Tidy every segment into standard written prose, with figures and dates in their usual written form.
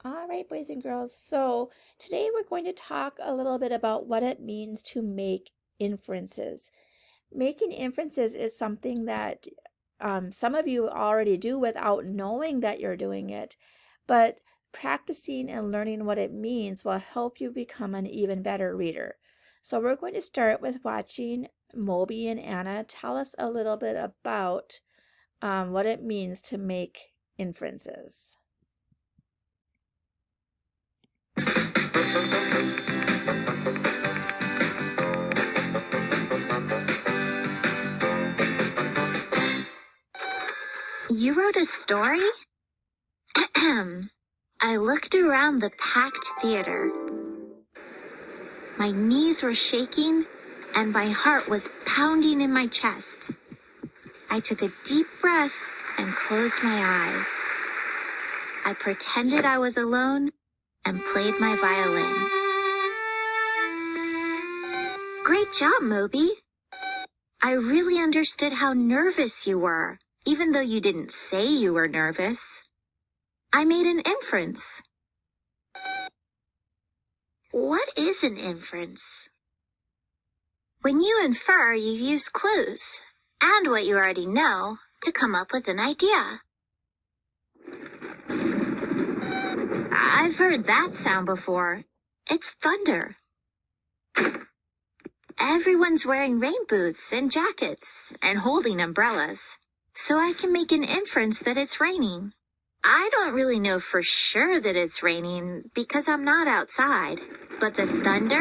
All right, boys and girls. So today we're going to talk a little bit about what it means to make inferences. Making inferences is something that some of you already do without knowing that you're doing it, but practicing and learning what it means will help you become an even better reader. So we're going to start with watching Moby and Anna tell us a little bit about what it means to make inferences. You wrote a story? I looked around the packed theater. My knees were shaking and my heart was pounding in my chest. I took a deep breath and closed my eyes. I pretended I was alone and played my violin. Great job, Moby. I really understood how nervous you were, even though you didn't say you were nervous. I made an inference. What is an inference? When you infer, you use clues and what you already know to come up with an idea. I've heard that sound before. It's thunder. Everyone's wearing rain boots and jackets and holding umbrellas, so I can make an inference that it's raining. I don't really know for sure that it's raining because I'm not outside, but the thunder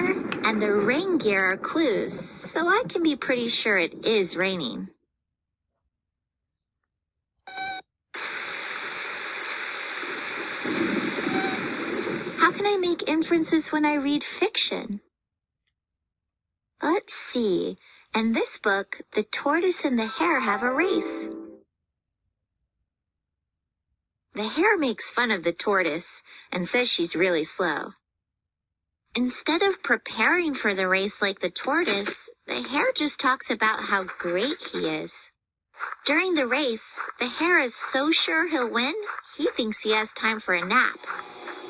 and the rain gear are clues, so I can be pretty sure it is raining. How can I make inferences when I read fiction? Let's see. In this book, the tortoise and the hare have a race. The hare makes fun of the tortoise and says she's really slow. Instead of preparing for the race like the tortoise, the hare just talks about how great he is. During the race, the hare is so sure he'll win, he thinks he has time for a nap.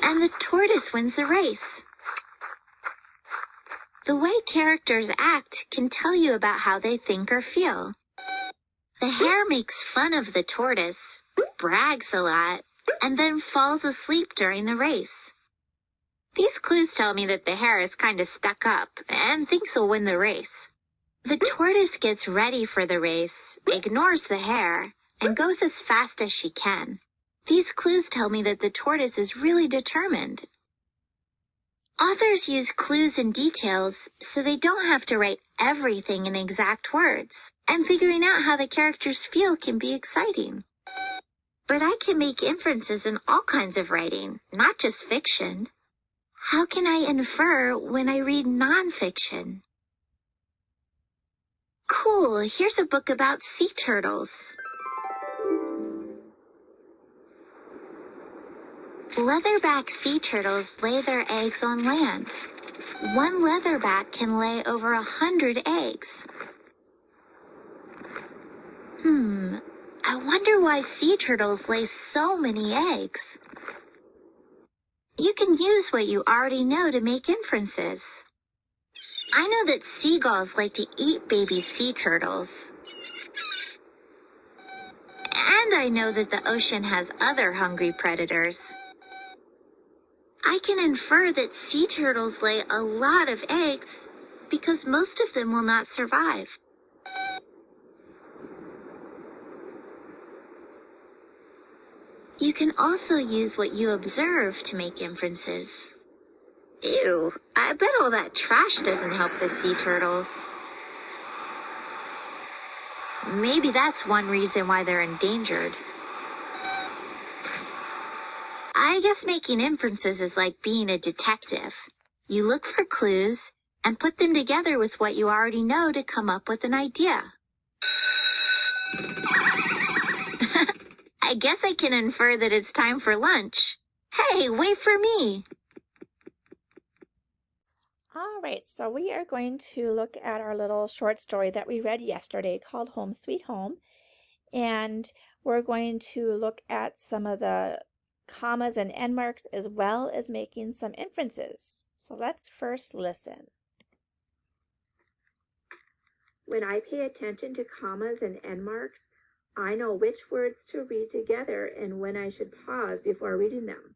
And the tortoise wins the race. The way characters act can tell you about how they think or feel. The hare makes fun of the tortoise, brags a lot, and then falls asleep during the race. These clues tell me that the hare is kind of stuck up and thinks he'll win the race. The tortoise gets ready for the race, ignores the hare, and goes as fast as she can. These clues tell me that the tortoise is really determined. Authors use clues and details so they don't have to write everything in exact words, and figuring out how the characters feel can be exciting. But I can make inferences in all kinds of writing, not just fiction. How can I infer when I read nonfiction? Cool, here's a book about sea turtles. Leatherback sea turtles lay their eggs on land. One leatherback can lay over 100 eggs. I wonder why sea turtles lay so many eggs. You can use what you already know to make inferences. I know that seagulls like to eat baby sea turtles. And I know that the ocean has other hungry predators. I can infer that sea turtles lay a lot of eggs because most of them will not survive. You can also use what you observe to make inferences. Ew, I bet all that trash doesn't help the sea turtles. Maybe that's one reason why they're endangered. I guess making inferences is like being a detective. You look for clues and put them together with what you already know to come up with an idea. I guess I can infer that it's time for lunch. Hey, wait for me. All right, so we are going to look at our little short story that we read yesterday called Home Sweet Home. And we're going to look at some of the commas and end marks as well as making some inferences. So let's first listen. When I pay attention to commas and end marks, I know which words to read together and when I should pause before reading them.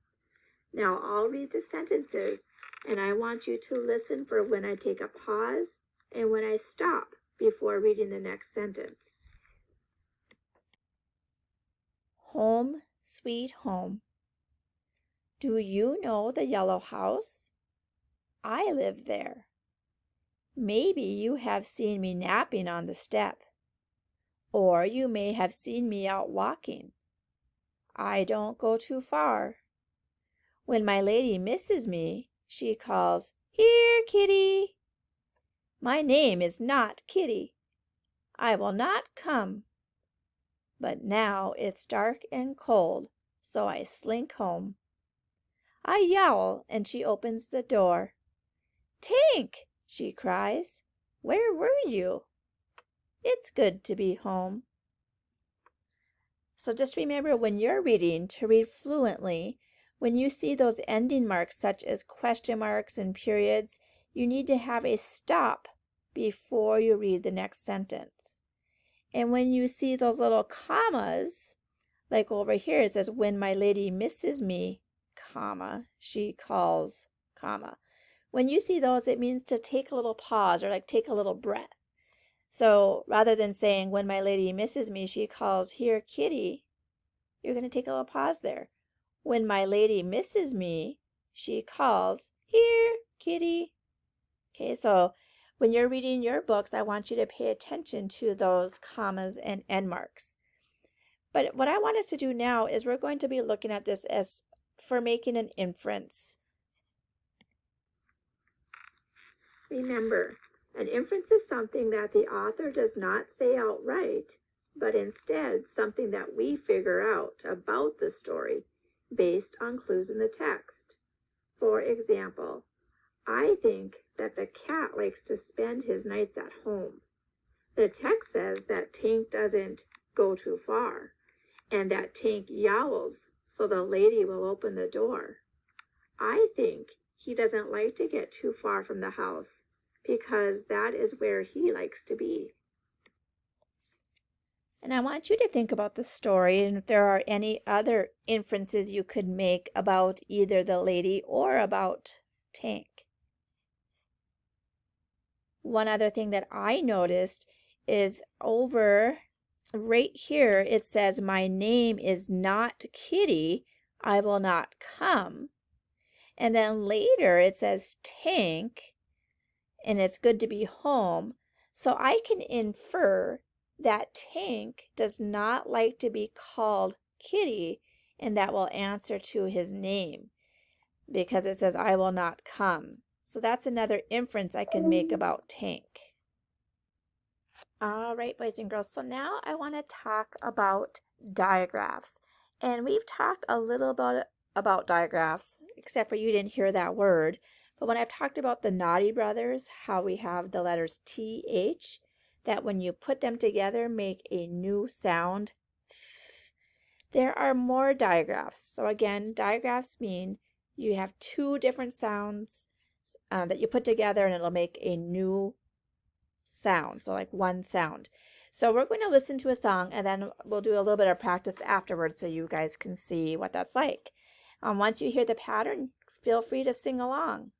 Now I'll read the sentences, and I want you to listen for when I take a pause and when I stop before reading the next sentence. Home, sweet home. Do you know the yellow house? I live there. Maybe you have seen me napping on the step, or you may have seen me out walking. I don't go too far. When my lady misses me, she calls, "Here, kitty." My name is not Kitty. I will not come. But now it's dark and cold, so I slink home. I yowl, and she opens the door. "Tink!" she cries. "Where were you?" It's good to be home. So just remember when you're reading to read fluently, when you see those ending marks such as question marks and periods, you need to have a stop before you read the next sentence. And when you see those little commas, like over here it says, "When my lady misses me, comma, she calls, comma." When you see those, it means to take a little pause or like take a little breath. So rather than saying, "When my lady misses me, she calls, 'Here, kitty,' you're going to take a little pause there. When my lady misses me, she calls, 'Here, kitty.'" Okay, so when you're reading your books, I want you to pay attention to those commas and end marks. But what I want us to do now is we're going to be looking at this as for making an inference. Remember, an inference is something that the author does not say outright, but instead something that we figure out about the story based on clues in the text. For example, I think that the cat likes to spend his nights at home. The text says that Tink doesn't go too far, and that Tink yowls so the lady will open the door. I think he doesn't like to get too far from the house because that is where he likes to be. And I want you to think about the story and if there are any other inferences you could make about either the lady or about Tink. One other thing that I noticed is over right here it says, "My name is not Kitty, I will not come." And then later it says Tink, and it's good to be home. So I can infer that Tink does not like to be called Kitty, and that will answer to his name because it says, "I will not come." So that's another inference I can make about Tink. All right, boys and girls, so now I want to talk about digraphs. And we've talked a little bit about digraphs, except for you didn't hear that word. But when I've talked about the Naughty Brothers, how we have the letters TH, that when you put them together make a new sound, there are more digraphs. So again, digraphs mean you have two different sounds that you put together and it'll make a new sound, so like one sound. So we're going to listen to a song and then we'll do a little bit of practice afterwards so you guys can see what that's like. Once you hear the pattern, feel free to sing along.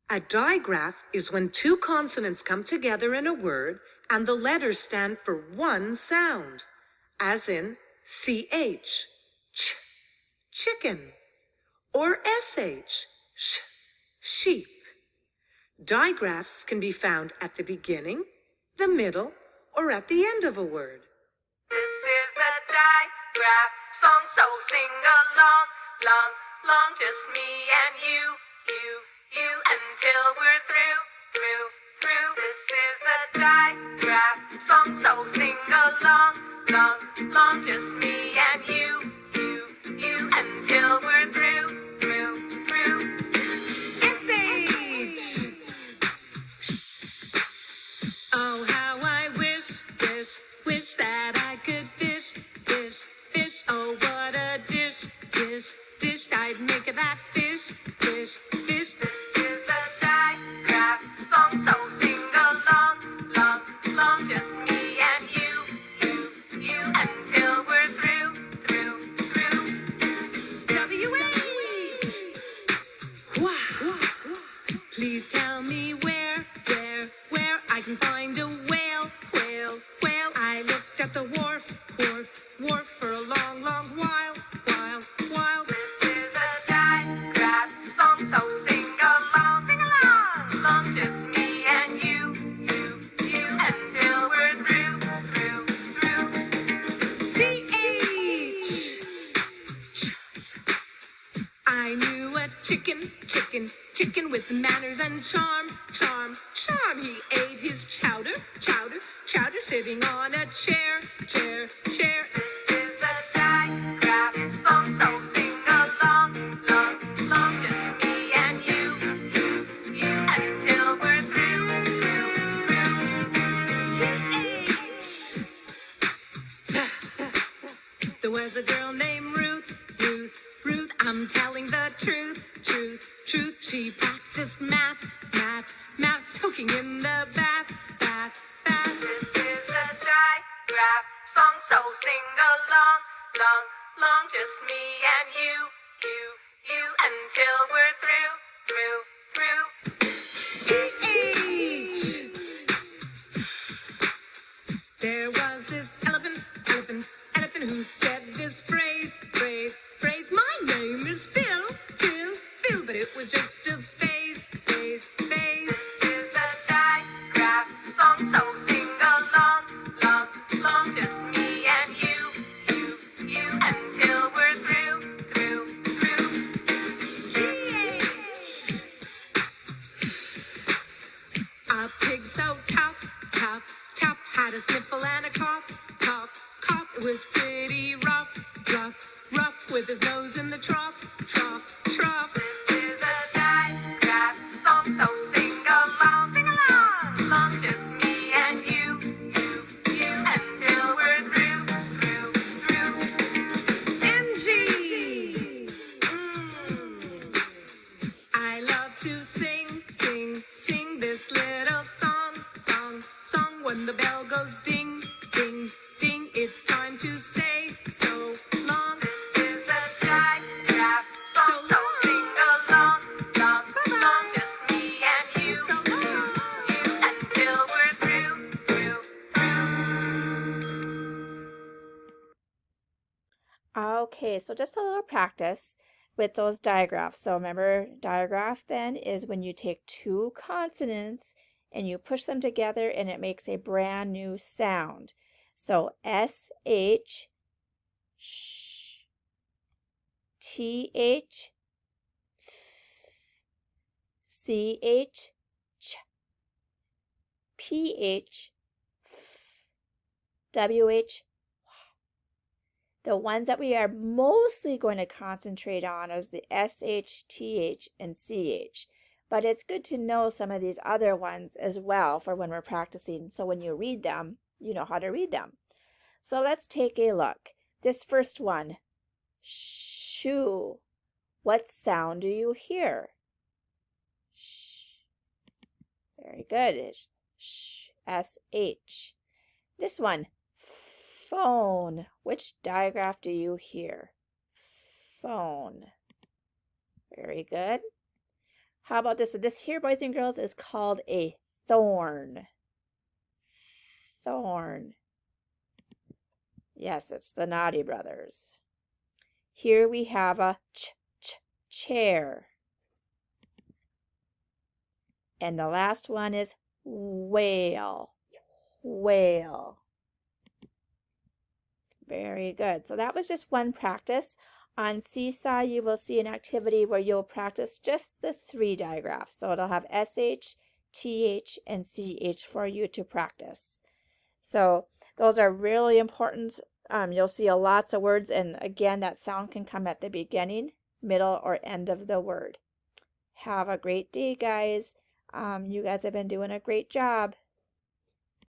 A digraph is when two consonants come together in a word and the letters stand for one sound, as in CH, ch, chicken, or SH, sh, sheep. Digraphs can be found at the beginning, the middle, or at the end of a word. This is the digraph song, so sing along, long, long, just me and you, until we're through. This is the digraph song, so sing along, long, long, just me and you, until we're through. Oh, how I wish that I could fish. Oh, what a dish, I'd make that fish. This is a digraph song, so sing along, long, long, just me and you, until we're through. W-H! Wow! Please tell me where I can find a whale. I looked at the wharf for a long, long while. This is a digraph song, so sing along, long, just me and you, until we're through. C-H! I knew a chicken with manners and charm. He ate his chowder, sitting on a chair. This is a digraph song, so sing along, long, just me and you, until we're through. T-H! There was a girl named Ruth. I'm telling the truth. She practiced math, soaking in the bath. This is a digraph song, so sing along, long, just me and you, until we're through. E-H! There was this elephant who said this phrase. My name is Phil, but it was just a phase. This is a digraph song, so sing along, long, just me and you, until we're through. G-H! A pig so tough, had a sniffle and a cough. It was pretty rough, with his nose in the trough. This is a digraph song, so sing along, long, just me and you, until we're through. NG! I love to sing this little song. When the bell goes ding, it's time to say so long. This is a digraph song, so sing along, long, just me and you, until we're through. Okay, so just a little practice with those digraphs. So remember, digraph then is when you take two consonants and you push them together and it makes a brand new sound. So S-H, sh, T-H, C-H, ch, P-H, W-H. The ones that we are mostly going to concentrate on is the SH, TH, and CH. But it's good to know some of these other ones as well for when we're practicing. So when you read them, you know how to read them. So let's take a look. This first one, shoe. What sound do you hear? Sh. Very good. It's sh, S-H. This one, phone. Which digraph do you hear? Phone. Very good. How about this one? This here, boys and girls, is called a thorn. Thorn. Yes, it's the Naughty Brothers. Here we have a chair. And the last one is whale. Whale. Very good. So that was just one practice. On Seesaw, you will see an activity where you'll practice just the three digraphs. So it'll have SH, TH, and CH for you to practice. So those are really important. You'll see lots of words, and again, that sound can come at the beginning, middle, or end of the word. Have a great day, guys. You guys have been doing a great job.